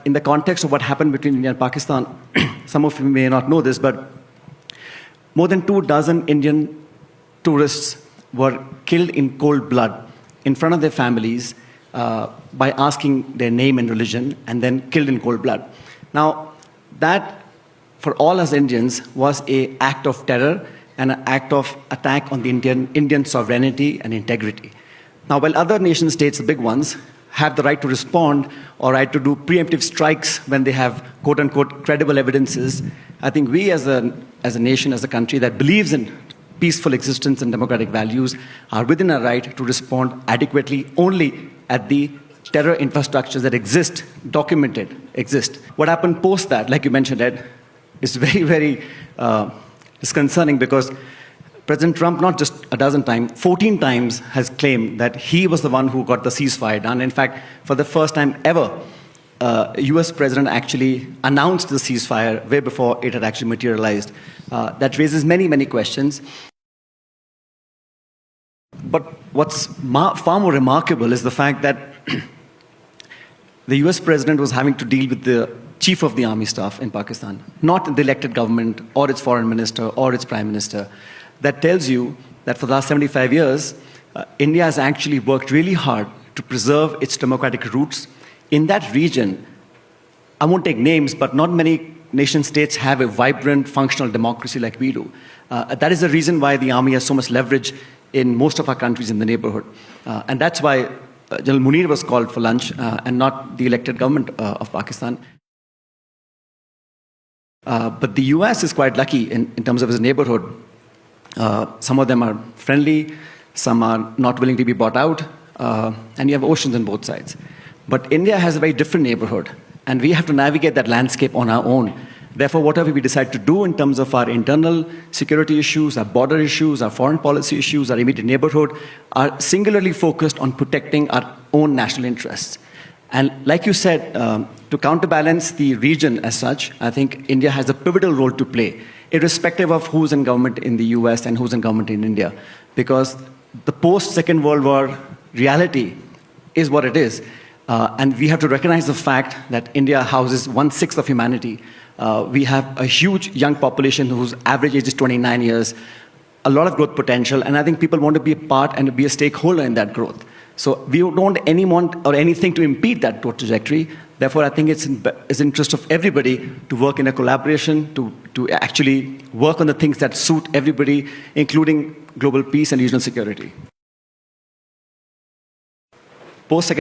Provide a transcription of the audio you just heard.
in the context of what happened between India and Pakistan, some of you may not know this, but more than 24 Indian tourists were killed in cold blood in front of their families by asking their name and religion, and then killed in cold blood. Now, that, for all us Indians, was an act of terror and an act of attack on the Indian sovereignty and integrity. Now, while other nation states, the big ones, have the right to respond or right to do preemptive strikes when they have quote-unquote credible evidences, I think we as a nation, as a country that believes in peaceful existence and democratic values are within our right to respond adequately only at the terror infrastructures that exist, documented, exist. What happened post that, like you mentioned, Ed, is very, very disconcerting, because President Trump, not just a dozen times, 14 times has claimed that he was the one who got the ceasefire done. In fact, for the first time ever, US President actually announced the ceasefire way before it had actually materialized. That raises many, many questions. But what's far more remarkable is the fact that the US President was having to deal with the Chief of the Army Staff in Pakistan, not the elected government or its foreign minister or its prime minister. That tells you that for the last 75 years, India has actually worked really hard to preserve its democratic roots. In that region, I won't take names, but not many nation states have a vibrant, functional democracy like we do. That is the reason why the army has so much leverage in most of our countries in the neighborhood. And that's why General Munir was called for lunch and not the elected government of Pakistan. But the US is quite lucky in terms of its neighborhood. Some of them are friendly, some are not willing to be bought out, and you have oceans on both sides. But India has a very different neighborhood, and we have to navigate that landscape on our own. Therefore, whatever we decide to do in terms of our internal security issues, our border issues, our foreign policy issues, our immediate neighborhood, are singularly focused on protecting our own national interests. And like you said, to counterbalance the region as such, I think India has a pivotal role to play, irrespective of who's in government in the US and who's in government in India. Because the post-Second World War reality is what it is. And we have to recognize the fact that India houses 1/6 of humanity. We have a huge young population whose average age is 29 years, a lot of growth potential, and I think people want to be a part and to be a stakeholder in that growth. So we don't want anyone or anything to impede that growth trajectory. Therefore, I think it's in the interest of everybody to work in a collaboration, to actually work on the things that suit everybody, including global peace and regional security. Post-Second